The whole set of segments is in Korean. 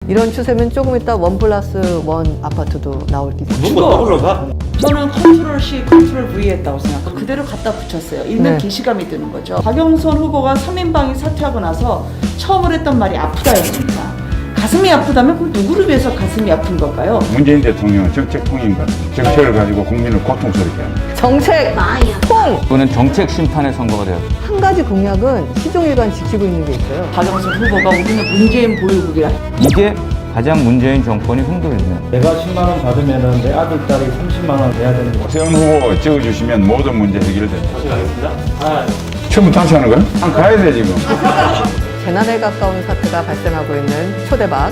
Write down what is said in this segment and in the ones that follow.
이런 추세면 조금 이따 1+1 아파트도 나올 게 있어요. 누가 더블로가? 저는 컨트롤 C, 컨트롤 V 했다고 생각해요. 그대로 갖다 붙였어요. 일면 네. 기시감이 드는 거죠. 박영선 후보가 3인방이 사퇴하고 나서 처음으로 했던 말이 아프다였습니다. 가슴이 아프다면 그럼 누구를 위해서 가슴이 아픈 걸까요? 문재인 대통령은 정책 통인가 정책을 가지고 국민을 고통스럽게 합니다. 정책 통! 이거는 정책 심판의 선거가 돼요. 한 가지 공약은 시종일관 지키고 있는 게 있어요. 박영선 후보가 우리는 문재인 보유국이라. 이게 가장 문재인 정권이 흔들리는. 내가 10만 원 받으면은 내 아들, 딸이 30만 원 내야 되는 거. 세훈 후보 찍어주시면 모든 문제 해결됩니다. 다시 가겠습니다. 아, 처음부터 다시 하는 거야? 한 가야 돼 지금. 재난에 가까운 사태가 발생하고 있는 초대박.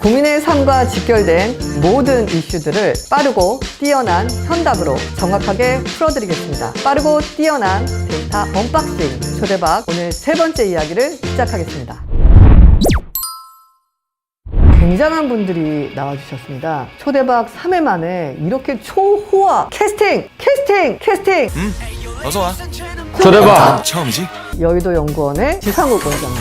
국민의 삶과 직결된 모든 이슈들을 빠르고 뛰어난 현답으로 정확하게 풀어드리겠습니다. 빠르고 뛰어난 데이터 언박싱 초대박 오늘 세 번째 이야기를 시작하겠습니다. 굉장한 분들이 나와주셨습니다. 초대박 3회 만에 이렇게 초호화 캐스팅! 어서 와. 초대박! 처음이지? 여의도 연구원의 지상욱 원장님,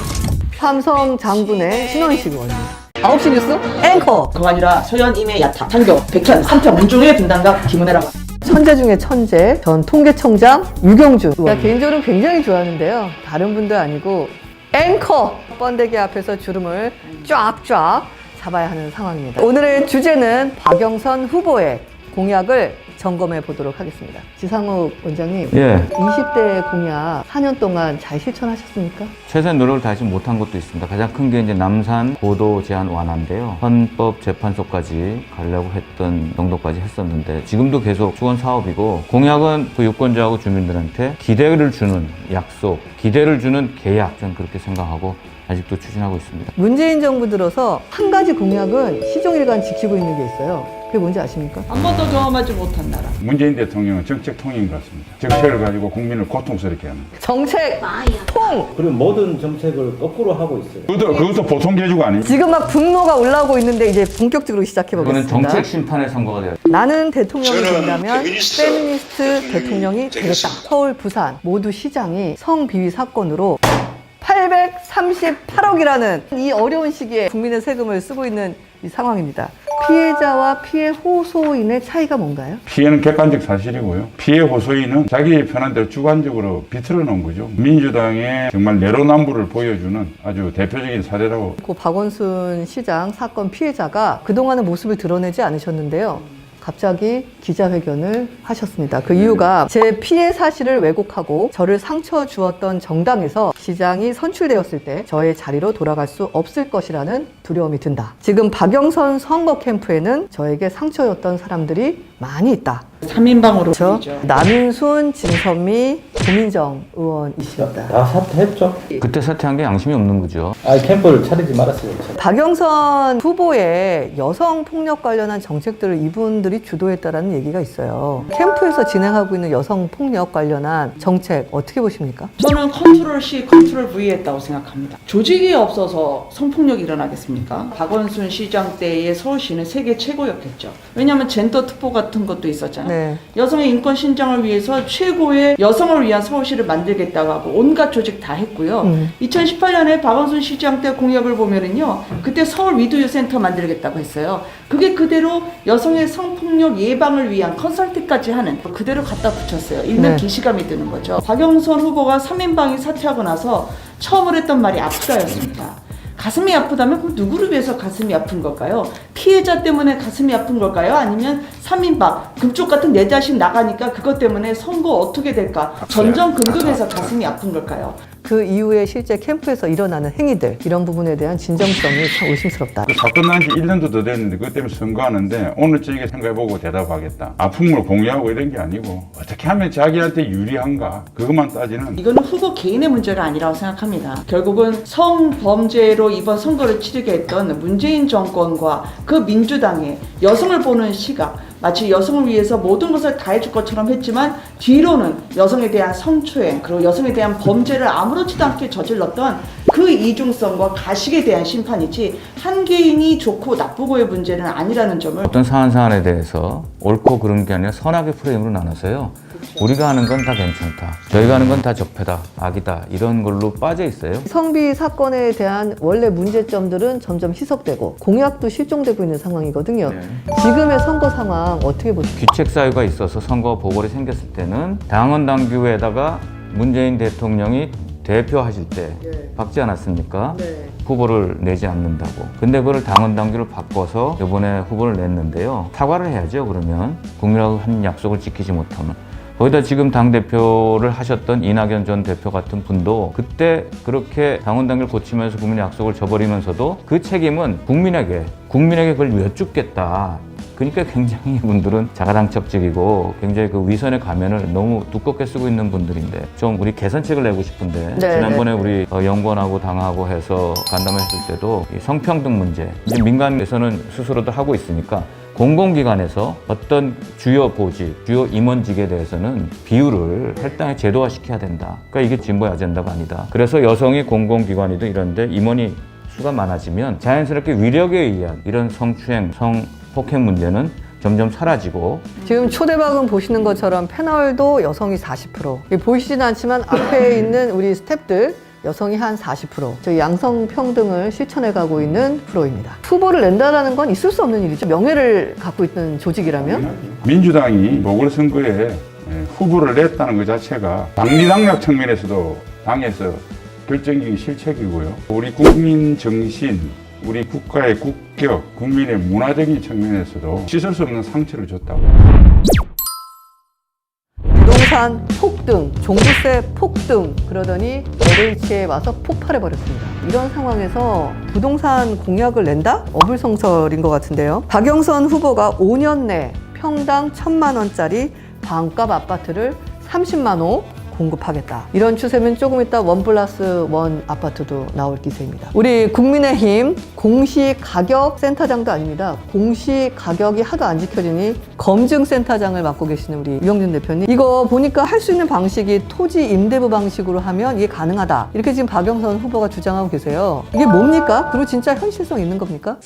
삼성 장군의 신원식 의원님, 9시 뉴스 앵커, 그가 아니라 소연임의 야타, 판교, 백현, 삼평, 문중의 분당각 김은혜라고. 천재 중에 천재, 전 통계청장 유경준 의원. 제가 개인적으로 굉장히 좋아하는데요. 다른 분도 아니고 앵커 번데기 앞에서 주름을 쫙쫙 잡아야 하는 상황입니다. 오늘의 주제는 박영선 후보의 공약을 점검해 보도록 하겠습니다. 지상욱 원장님, 예. 20대 공약 4년 동안 잘 실천하셨습니까? 최선의 노력을 다하지 못한 것도 있습니다. 가장 큰 게 이제 남산 고도 제한 완화인데요. 헌법재판소까지 가려고 했던 정도까지 했었는데 지금도 계속 주건 사업이고 공약은 그 유권자하고 주민들한테 기대를 주는 약속, 기대를 주는 계약, 저는 그렇게 생각하고 아직도 추진하고 있습니다. 문재인 정부 들어서 한 가지 공약은 시종일관 지키고 있는 게 있어요. 그게 뭔지 아십니까? 한 번도 경험하지 못한 나라. 문재인 대통령은 정책 통인 것 같습니다. 정책을 가지고 국민을 고통스럽게 합니다. 정책 통! 그리고 모든 정책을 거꾸로 하고 있어요. 그것도 보통 개주가 아닙니다. 지금 막 분노가 올라오고 있는데 이제 본격적으로 시작해 이거는 보겠습니다. 정책 심판의 선거가 돼요. 나는 대통령이 된다면 페미니스트 대통령이 되겠다. 서울, 부산 모두 시장이 성비위 사건으로 838억이라는 이 어려운 시기에 국민의 세금을 쓰고 있는 이 상황입니다. 피해자와 피해 호소인의 차이가 뭔가요? 피해는 객관적 사실이고요. 피해 호소인은 자기 편한 대로 주관적으로 비틀어 놓은 거죠. 민주당의 정말 내로남불을 보여주는 아주 대표적인 사례라고. 그 박원순 시장 사건 피해자가 그동안의 모습을 드러내지 않으셨는데요. 갑자기 기자회견을 하셨습니다. 그 이유가 제 피해 사실을 왜곡하고 저를 상처 주었던 정당에서 시장이 선출되었을 때 저의 자리로 돌아갈 수 없을 것이라는 두려움이 든다. 지금 박영선 선거 캠프에는 저에게 상처였던 사람들이 많이 있다. 3인방으로 그렇죠? 보이죠. 남인순, 진선미, 고민정 의원이십니다. 다 사퇴했죠? 그때 사퇴한 게 양심이 없는 거죠. 캠프를 차리지 말았어요. 박영선 후보의 여성 폭력 관련한 정책들을 이분들이 주도했다라는 얘기가 있어요. 캠프에서 진행하고 있는 여성 폭력 관련한 정책 어떻게 보십니까? 저는 컨트롤 C, 컨트롤 V 했다고 생각합니다. 조직이 없어서 성폭력이 일어나겠습니까? 박원순 시장 때의 서울시는 세계 최고였겠죠. 왜냐하면 젠더 특보 같은 것도 있었잖아요. 네. 여성의 인권 신장을 위해서 최고의 여성을 위한 서울시를 만들겠다고 하고 온갖 조직 다 했고요. 2018년에 박원순 시장 때 공약을 보면은요, 그때 서울 위드유 센터 만들겠다고 했어요. 그게 그대로 여성의 성폭력 예방을 위한 컨설팅까지 하는 그대로 갖다 붙였어요. 일면 네. 기시감이 드는 거죠. 박영선 후보가 3인방이 사퇴하고 나서 처음으로 했던 말이 아프다였습니다. 가슴이 아프다면 그럼 누구를 위해서 가슴이 아픈 걸까요? 피해자 때문에 가슴이 아픈 걸까요? 아니면 3인방, 금쪽 같은 내 자신 나가니까 그것 때문에 선거 어떻게 될까? 전전긍긍해서 가슴이 아픈 걸까요? 그 이후에 실제 캠프에서 일어나는 행위들 이런 부분에 대한 진정성이 참 의심스럽다. 그 사건 난 지 1년도 더 됐는데 그것 때문에 선거하는데 오늘 저녁에 생각해보고 대답하겠다. 아픔을 공유하고 이런 게 아니고 어떻게 하면 자기한테 유리한가 그것만 따지는. 이거는 후보 개인의 문제가 아니라고 생각합니다. 결국은 성범죄로 이번 선거를 치르게 했던 문재인 정권과 그 민주당의 여성을 보는 시각, 마치 여성을 위해서 모든 것을 다 해줄 것처럼 했지만 뒤로는 여성에 대한 성추행 그리고 여성에 대한 범죄를 아무렇지도 않게 저질렀던 그 이중성과 가식에 대한 심판이지 한 개인이 좋고 나쁘고의 문제는 아니라는 점을 어떤 사안에 대해서 옳고 그른 게 아니라 선악의 프레임으로 나눠서요. 우리가 하는 건 다 괜찮다. 저희가 하는 건 다 적폐다, 악이다 이런 걸로 빠져 있어요. 성비 사건에 대한 원래 문제점들은 점점 희석되고 공약도 실종되고 있는 상황이거든요. 지금의 선거 상황 어떻게 보십니까? 귀책 사유가 있어서 선거 보궐이 생겼을 때는 당원 당규에다가 문재인 대통령이 대표하실 때 박지 않았습니까? 후보를 내지 않는다고. 근데 그걸 당원 당규를 바꿔서 이번에 후보를 냈는데요. 사과를 해야죠. 그러면 국민하고 한 약속을 지키지 못하면. 거기다 지금 당대표를 하셨던 이낙연 전 대표 같은 분도 그때 그렇게 당원 당규를 고치면서 국민의 약속을 저버리면서도 그 책임은 국민에게 그걸 여쭙겠다. 그러니까 굉장히 이분들은 자가당착적이고 굉장히 그 위선의 가면을 너무 두껍게 쓰고 있는 분들인데 좀 우리 개선책을 내고 싶은데 지난번에 우리 연구원하고 당하고 해서 간담회했을 때도 이 성평등 문제 이제 민간에서는 스스로도 하고 있으니까 공공기관에서 어떤 주요 보직, 주요 임원직에 대해서는 비율을 할당에 제도화시켜야 된다. 그러니까 이게 진보의 아젠다가 아니다. 그래서 여성이 공공기관이든 이런데 임원이 수가 많아지면 자연스럽게 위력에 의한 이런 성추행, 성폭행 문제는 점점 사라지고 지금 초대박은 보시는 것처럼 패널도 여성이 40%. 보이시진 않지만 앞에 있는 우리 스태프들 여성이 한 40%. 저희 양성평등을 실천해가고 있는 프로입니다. 후보를 낸다라는 건 있을 수 없는 일이죠. 명예를 갖고 있는 조직이라면. 민주당이 보궐선거에 후보를 냈다는 것 자체가 당리당략 측면에서도 당에서 결정적인 실책이고요. 우리 국민 정신, 우리 국가의 국격, 국민의 문화적인 측면에서도 씻을 수 없는 상처를 줬다고. 부동산 폭등, 종부세 폭등 그러더니 LH에 와서 폭발해버렸습니다. 이런 상황에서 부동산 공약을 낸다? 어불성설인 것 같은데요. 박영선 후보가 5년 내 평당 1,000만 원짜리 반값 아파트를 30만 호 공급하겠다. 이런 추세면 조금 이따 1+1 아파트도 나올 기세입니다. 우리 국민의힘 공시가격 센터장도 아닙니다. 공시가격이 하도 안 지켜지니 검증센터장을 맡고 계시는 우리 유영준 대표님. 이거 보니까 할 수 있는 방식이 토지 임대부 방식으로 하면 이게 가능하다. 이렇게 지금 박영선 후보가 주장하고 계세요. 이게 뭡니까? 그리고 진짜 현실성 있는 겁니까?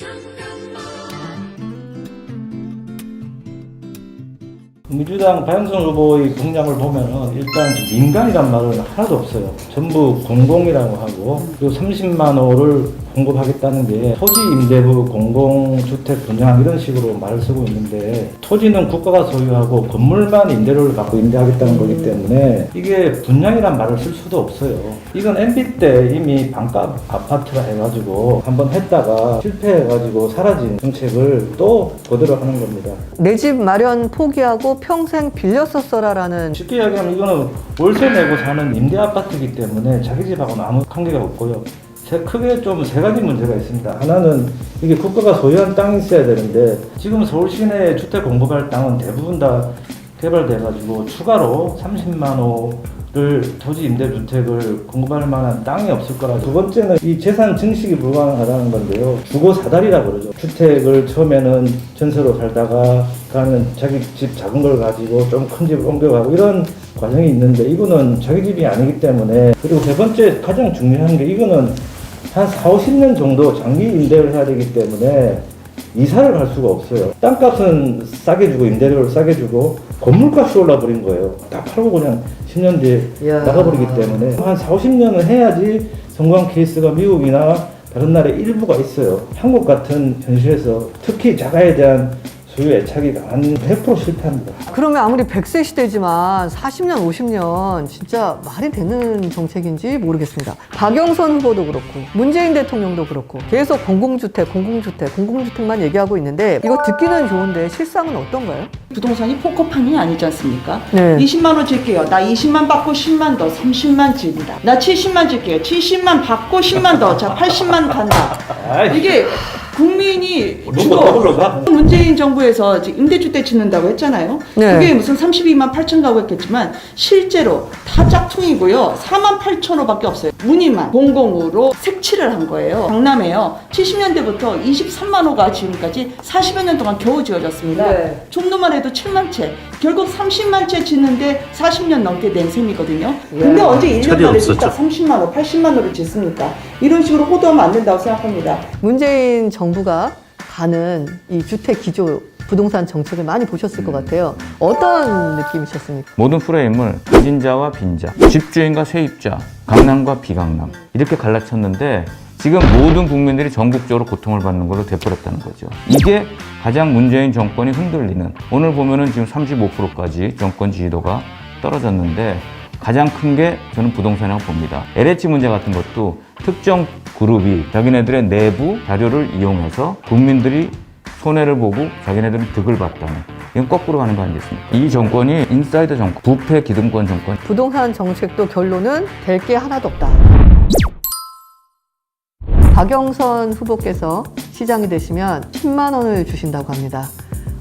민주당 박영선 후보의 공약을 보면은 일단 민간이란 말은 하나도 없어요. 전부 공공이라고 하고 그리고 30만 호를 공급하겠다는 게 토지 임대부 공공주택 분양 이런 식으로 말을 쓰고 있는데 토지는 국가가 소유하고 건물만 임대료를 받고 임대하겠다는 거기 때문에 이게 분양이란 말을 쓸 수도 없어요. 이건 MB 때 이미 반값 아파트라 해가지고 한번 했다가 실패해가지고 사라진 정책을 또 그대로 하는 겁니다. 내 집 마련 포기하고 평생 빌렸어 써라라는. 쉽게 이야기하면 이거는 월세 내고 사는 임대 아파트이기 때문에 자기 집하고는 아무 관계가 없고요. 크게 좀 세 가지 문제가 있습니다. 하나는 이게 국가가 소유한 땅이 있어야 되는데 지금 서울 시내에 주택 공급할 땅은 대부분 다 개발돼가지고 추가로 30만 호를 토지 임대주택을 공급할 만한 땅이 없을 거라. 두 번째는 이 재산 증식이 불가능하다는 건데요. 주거 사다리라고 그러죠. 주택을 처음에는 전세로 살다가 가면 자기 집 작은 걸 가지고 좀 큰 집을 옮겨가고 이런 과정이 있는데 이거는 자기 집이 아니기 때문에. 그리고 세 번째 가장 중요한 게 이거는 한 4-50년 정도 장기 임대를 해야 되기 때문에 이사를 할 수가 없어요. 땅값은 싸게 주고 임대료를 싸게 주고 건물값이 올라버린 거예요. 다 팔고 그냥 10년 뒤에 나가버리기 때문에 한 4-50년은 해야지 성공한 케이스가 미국이나 다른 나라에 일부가 있어요. 한국 같은 현실에서 특히 자가에 대한 소유 애착이 한 100% 실패합니다. 그러면 아무리 100세 시대지만 40년, 50년 진짜 말이 되는 정책인지 모르겠습니다. 박영선 후보도 그렇고 문재인 대통령도 그렇고 계속 공공주택만 얘기하고 있는데 이거 듣기는 좋은데 실상은 어떤가요? 부동산이 포커판이 아니지 않습니까? 네. 20만 원 줄게요. 나 20만 받고 10만 더, 30만 줄인다. 나 70만 줄게요. 70만 받고 10만 더, 자 80만 간다. 아이, 이게 국민이 누구 주거 더불러 가? 문재인 정부에서 이제 임대주택 짓는다고 했잖아요. 네. 그게 무슨 32만 8천 가구 했겠지만 실제로 다 짝퉁이고요. 4만 8천 호밖에 없어요. 무늬만 공공으로 색칠을 한 거예요. 강남에요. 70년대부터 23만 호가 지금까지 40여 년 동안 겨우 지어졌습니다. 네. 종로만 해도 7만 채. 결국 30만 채 짓는데 40년 넘게 낸 셈이거든요. 근데 언제 1년 만에 진짜 30만 호, 80만 호를 짓습니까? 이런 식으로 호도하면 안 된다고 생각합니다. 문재인 정부가 가는 이 주택 기조 부동산 정책을 많이 보셨을 것 같아요. 어떤 느낌이셨습니까? 모든 프레임을 가진 자와 빈자, 집주인과 세입자, 강남과 비강남 이렇게 갈라쳤는데 지금 모든 국민들이 전국적으로 고통을 받는 걸로 돼버렸다는 거죠. 이게 가장 문재인 정권이 흔들리는, 오늘 보면은 지금 35%까지 정권 지지도가 떨어졌는데 가장 큰 게 저는 부동산이라고 봅니다. LH 문제 같은 것도 특정 그룹이 자기네들의 내부 자료를 이용해서 국민들이 손해를 보고 자기네들은 득을 봤다는, 이건 거꾸로 가는 거 아니겠습니까? 이 정권이 인사이더 정권, 부패 기득권 정권. 부동산 정책도 결론은 될 게 하나도 없다. 박영선 후보께서 시장이 되시면 10만 원을 주신다고 합니다.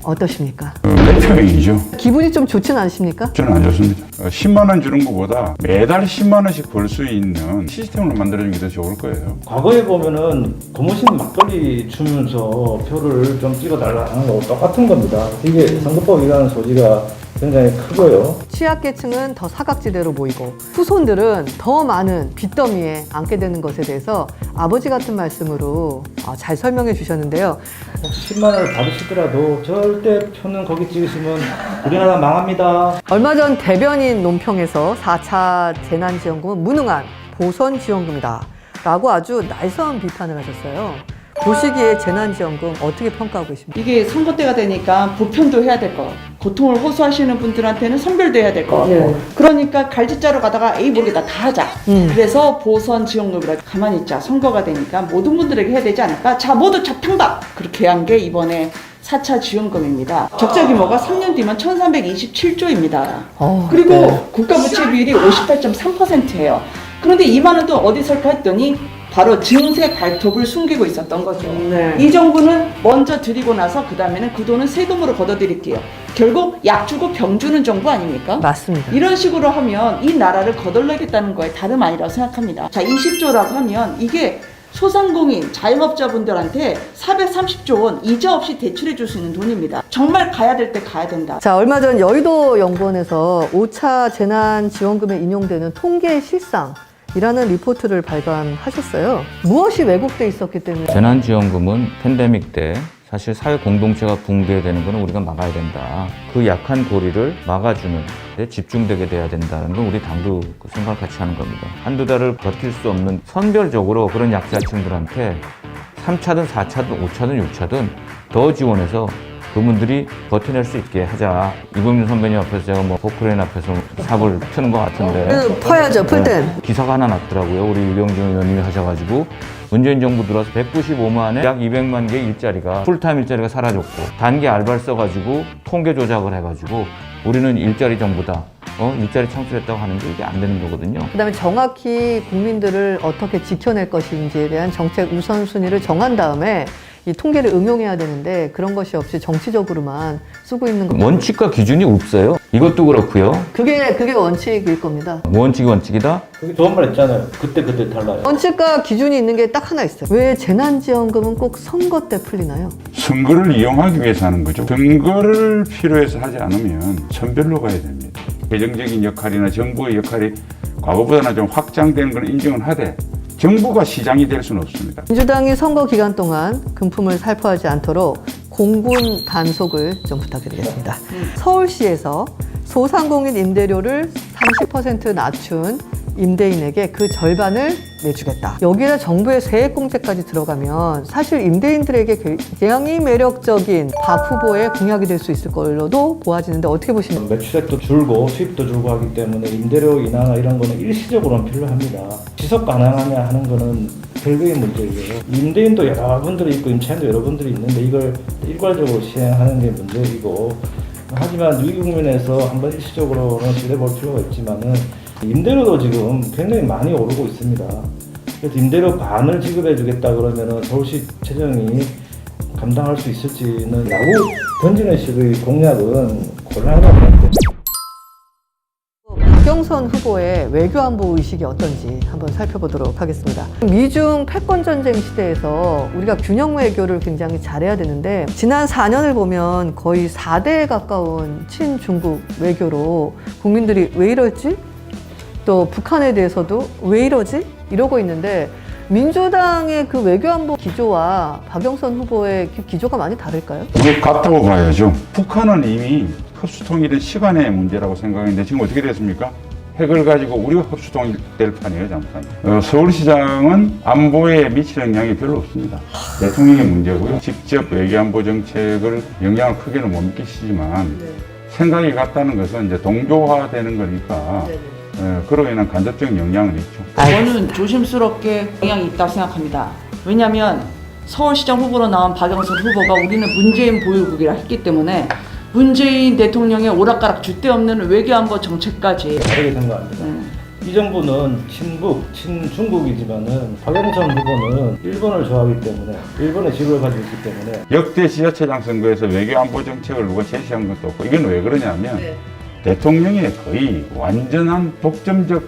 어떠십니까? 대표이죠. 기분이 좀 좋진 않으십니까? 저는 안 좋습니다. 10만 원 주는 것보다 매달 10만 원씩 벌 수 있는 시스템을 만들어주는 게 더 좋을 거예요. 과거에 보면은 고무신 막걸리 주면서 표를 좀 찍어달라는 거하고 똑같은 겁니다. 이게 선거법이라는 소지가 굉장히 크고요. 취약계층은 더 사각지대로 모이고 후손들은 더 많은 빚더미에 앉게 되는 것에 대해서 아버지 같은 말씀으로 잘 설명해 주셨는데요. 10만 원을 받으시더라도 절대 표는 거기 찍으시면 우리나라 망합니다. 얼마 전 대변인 논평에서 4차 재난지원금은 무능한 보선지원금이다 라고 아주 날선 비판을 하셨어요. 보시기에 재난지원금 어떻게 평가하고 계십니까? 이게 선거 때가 되니까 보편도 해야 될 거, 고통을 호소하시는 분들한테는 선별도 해야 될 거 같고, 네. 그러니까 갈짓자로 가다가 에이 모르겠다 다 하자. 그래서 보선 지원금이라 가만히 있자. 선거가 되니까 모든 분들에게 해야 되지 않을까? 자 모두 잡탕다. 그렇게 한 게 이번에 4차 지원금입니다. 적자 규모가 3년 뒤면 1327조입니다. 그리고 네. 국가 부채 비율이 58.3%예요. 그런데 2만 원도 어디설까 했더니 바로 증세 발톱을 숨기고 있었던 거죠. 네. 이 정부는 먼저 드리고 나서 그 다음에는 그 돈은 세금으로 걷어드릴게요. 결국 약 주고 병 주는 정부 아닙니까? 맞습니다. 이런 식으로 하면 이 나라를 거덜내겠다는 거에 다름 아니라고 생각합니다. 자, 20조라고 하면 이게 소상공인, 자영업자분들한테 430조 원 이자 없이 대출해 줄 수 있는 돈입니다. 정말 가야 될 때 가야 된다. 자, 얼마 전 여의도 연구원에서 5차 재난지원금에 인용되는 통계 실상이라는 리포트를 발간하셨어요. 무엇이 왜곡돼 있었기 때문에 재난지원금은 팬데믹 때 사실 사회 공동체가 붕괴되는 것은 우리가 막아야 된다. 그 약한 고리를 막아주는 데 집중되게 돼야 된다는 건 우리 당도 그 생각을 같이 하는 겁니다. 한두 달을 버틸 수 없는 선별적으로 그런 약자층들한테 3차든 4차든 5차든 6차든 더 지원해서 그분들이 버텨낼 수 있게 하자. 이범준 선배님 앞에서 제가 뭐 포크레인 앞에서 삽을 펴는 것 같은데 퍼야죠, 풀 땐. 기사가 하나 났더라고요. 우리 유병준 의원님이 하셔가지고 문재인 정부 들어와서 195만에 약 200만 개의 일자리가 풀타임 일자리가 사라졌고 단기 알바를 써가지고 통계 조작을 해가지고 우리는 일자리 정부다. 일자리 창출했다고 하는 게 이게 안 되는 거거든요. 그다음에 정확히 국민들을 어떻게 지켜낼 것인지에 대한 정책 우선순위를 정한 다음에 이 통계를 응용해야 되는데 그런 것이 없이 정치적으로만 쓰고 있는 거. 원칙과 기준이 없어요. 이것도 그렇고요. 그게 원칙일 겁니다. 원칙이다. 그게 좋은 말 했잖아요. 그때 달라요. 원칙과 기준이 있는 게 딱 하나 있어요. 왜 재난지원금은 꼭 선거 때 풀리나요? 선거를 이용하기 위해서 하는 거죠. 선거를 필요해서 하지 않으면 선별로 가야 됩니다. 개정적인 역할이나 정부의 역할이 과거보다는 좀 확장된 걸 인정을 하되 정부가 시장이 될 수는 없습니다. 민주당이 선거 기간 동안 금품을 살포하지 않도록 공군 단속을 좀 부탁드리겠습니다. 서울시에서 소상공인 임대료를 30% 낮춘 임대인에게 그 절반을 내주겠다. 여기에 정부의 세액공제까지 들어가면 사실 임대인들에게 굉장히 매력적인 박 후보의 공약이 될 수 있을 걸로도 보아지는데 어떻게 보시나요? 매출액도 줄고 수입도 줄고 하기 때문에 임대료 인하나 이런 거는 일시적으로는 필요합니다. 지속 가능하냐 하는 거는 별개의 문제이고요. 임대인도 여러분들이 있고 임차인도 여러분들이 있는데 이걸 일괄적으로 시행하는 게 문제이고, 하지만 유기국민에서 한번 일시적으로는 시도해볼 필요가 있지만은 임대료도 지금 굉장히 많이 오르고 있습니다. 그래서 임대료 반을 지급해주겠다 그러면은 서울시 재정이 감당할 수 있을지는 야구 던지는 식의 공약은 곤란하다고 봅니다. 박영선 후보의 외교안보 의식이 어떤지 한번 살펴보도록 하겠습니다. 미중 패권전쟁 시대에서 우리가 균형 외교를 굉장히 잘해야 되는데 지난 4년을 보면 거의 4대에 가까운 친중국 외교로 국민들이 왜 이럴지, 또 북한에 대해서도 왜 이러지? 이러고 있는데 민주당의 그 외교안보 기조와 박영선 후보의 기조가 많이 다를까요? 같다고 봐야죠. 북한은 이미 흡수통일은 시간의 문제라고 생각했는데 지금 어떻게 됐습니까? 핵을 가지고 우리가 흡수통일될 판이에요, 잠깐. 서울시장은 안보에 미칠 영향이 별로 없습니다. 대통령의 문제고요. 직접 외교안보 정책을 영향을 크게는 못 미치지만 생각이 같다는 것은 이제 동조화되는 거니까 그로 인한 간접적인 영향은 있죠. 저는 조심스럽게 영향이 있다고 생각합니다. 왜냐하면 서울시장 후보로 나온 박영선 후보가 우리는 문재인 보유국이라 했기 때문에 문재인 대통령의 오락가락 줏대 없는 외교안보 정책까지 다르게 생각합니다. 이 정부는 친북, 친중국이지만은 박영선 후보는 일본을 좋아하기 때문에 일본의 지구를 가지고 있기 때문에 역대 지자체장 선거에서 외교안보 정책을 누가 제시한 것도 없고, 이건 왜 그러냐면 대통령의 거의 완전한 독점적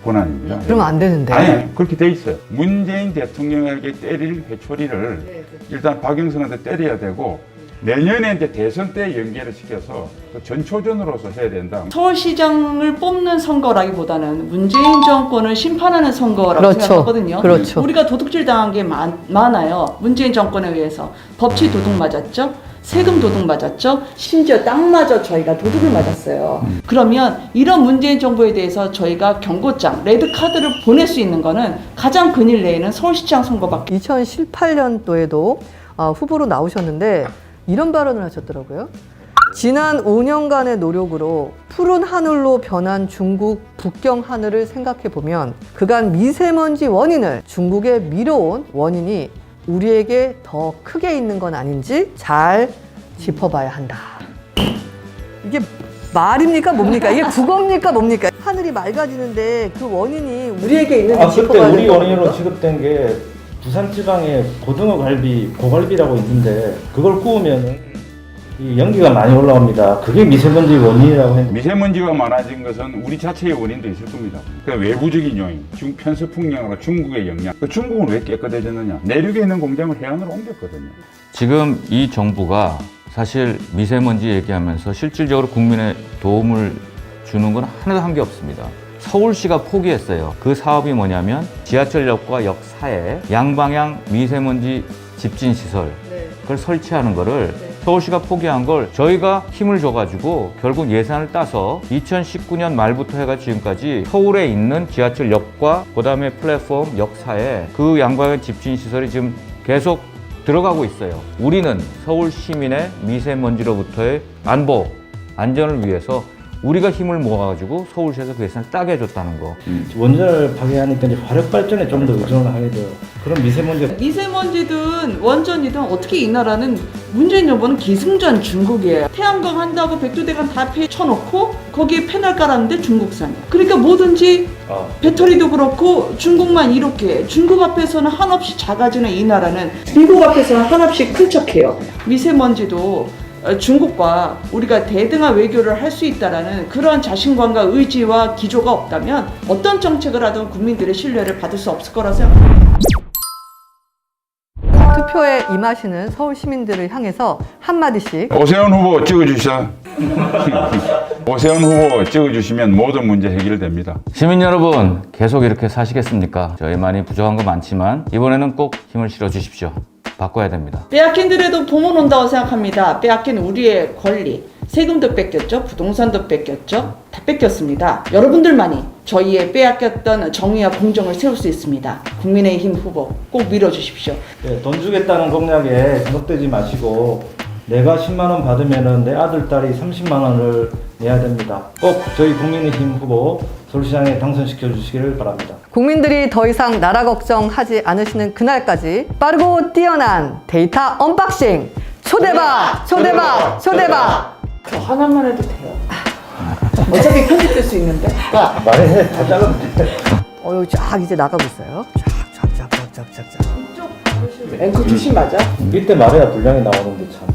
권한입니다. 그러면 안 되는데. 아니, 그렇게 돼 있어요. 문재인 대통령에게 때릴 회초리를 일단 박영선한테 때려야 되고, 내년에 이제 대선 때 연계를 시켜서 그 전초전으로서 해야 된다. 서울시장을 뽑는 선거라기보다는 문재인 정권을 심판하는 선거라고 그렇죠. 생각하거든요. 그렇죠. 우리가 도둑질 당한 게 많아요. 문재인 정권에 의해서. 법치 도둑 맞았죠. 세금 도둑 맞았죠. 심지어 땅마저 저희가 도둑을 맞았어요. 그러면 이런 문재인 정부에 대해서 저희가 경고장, 레드카드를 보낼 수 있는 거는 가장 근일 내에는 서울시장 선거밖에. 2018년도에도 후보로 나오셨는데 이런 발언을 하셨더라고요. 지난 5년간의 노력으로 푸른 하늘로 변한 중국 북경 하늘을 생각해보면 그간 미세먼지 원인을 중국에 밀어온 원인이 우리에게 더 크게 있는 건 아닌지 잘 짚어봐야 한다. 이게 말입니까 뭡니까? 이게 국어입니까 뭡니까? 하늘이 맑아지는데 그 원인이 우리에게 있는지 그때 짚어봐야 우리 되는 원인으로 겁니까? 지급된 게 부산 지방에 고등어 갈비, 고갈비라고 있는데 그걸 구우면은 이 연기가 많이 올라옵니다. 그게 미세먼지 원인이라고 했는데 미세먼지가 많아진 것은 우리 자체의 원인도 있을 겁니다. 그 외부적인 요인, 편서 풍경으로 중국의 영향. 그 중국은 왜 깨끗해졌느냐? 내륙에 있는 공장을 해안으로 옮겼거든요. 지금 이 정부가 사실 미세먼지 얘기하면서 실질적으로 국민의 도움을 주는 건 하나도 한 게 없습니다. 서울시가 포기했어요. 그 사업이 뭐냐면 지하철역과 역 사이에 양방향 미세먼지 집진 시설 그걸 설치하는 거를 서울시가 포기한 걸 저희가 힘을 줘가지고 결국 예산을 따서 2019년 말부터 해가 지금까지 서울에 있는 지하철역과 그다음에 플랫폼 역 사이에 그 양방향 집진 시설이 지금 계속 들어가고 있어요. 우리는 서울 시민의 미세먼지로부터의 안보, 안전을 위해서 우리가 힘을 모아가지고 서울시에서 그 예산을 따게 해줬다는 거. 원전을 파괴하니까 이제 화력 발전에 좀 더 의존을 하게 돼요. 그런 미세먼지든 원전이든 어떻게 이 나라는 문재인 정부는 기승전 중국이에요. 태양광 한다고 백두대간 다 쳐놓고 거기에 패널 깔았는데 중국산이야. 그러니까 뭐든지 배터리도 그렇고 중국만 이렇게 중국 앞에서는 한없이 작아지는 이 나라는 미국 앞에서는 한없이 큰 척해요. 미세먼지도 중국과 우리가 대등한 외교를 할 수 있다라는 그런 자신감과 의지와 기조가 없다면 어떤 정책을 하든 국민들의 신뢰를 받을 수 없을 거라 생각합니다. 투표에 임하시는 서울 시민들을 향해서 한마디씩 오세훈 후보 찍어주시죠. 오세훈 후보 찍어주시면 모든 문제 해결됩니다. 시민 여러분, 계속 이렇게 사시겠습니까? 저희 많이 부족한 거 많지만 이번에는 꼭 힘을 실어 주십시오. 바꿔야 됩니다. 빼앗긴 들에도 봄은 온다고 생각합니다. 빼앗긴 우리의 권리, 세금도 뺏겼죠, 부동산도 뺏겼죠, 다 뺏겼습니다. 여러분들만이 저희의 빼앗겼던 정의와 공정을 세울 수 있습니다. 국민의힘 후보 꼭 밀어주십시오. 네, 돈 주겠다는 공약에 현혹되지 마시고 내가 10만 원 받으면은 내 아들, 딸이 30만 원을 내야 됩니다. 꼭 저희 국민의힘 후보 서울시장에 당선시켜 주시기를 바랍니다. 국민들이 더 이상 나라 걱정하지 않으시는 그날까지 빠르고 뛰어난 데이터 언박싱 초대박 초대박 초대박. 저 하나만 해도 돼요. 어차피 편집될 수 있는데. 말해, 다 잘랐는데. 여기 쫙 이제 나가고 있어요. 쫙쫙쫙쫙쫙쫙. 앵커 출신 맞아? 이때 말해야 분량이 나오는데 참.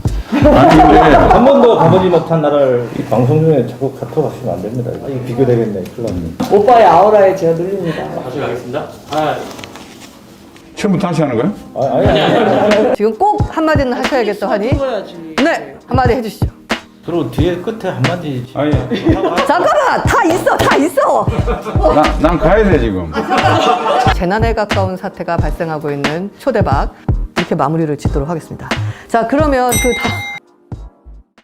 아니 근데 한 번도 가보지 못한 나라를 이 방송 중에 자꾸 카톡 하시면 안 됩니다. 이거 비교되겠네, 큰일 났네. 오빠의 아우라에 제가 눌립니다. 다시 가겠습니다. 하나, 처음부터 다시 하는 거야? 아니. 지금 꼭 한마디는 하셔야겠다 하니. 해야지. 네, 한마디 해주시죠. 그리고 뒤에 끝에 한마디. 아니 잠깐만, 다 있어. 난 가야 돼 지금. 재난에 가까운 사태가 발생하고 있는 초대박 이렇게 마무리를 짓도록 하겠습니다. 자, 그러면 그 다음.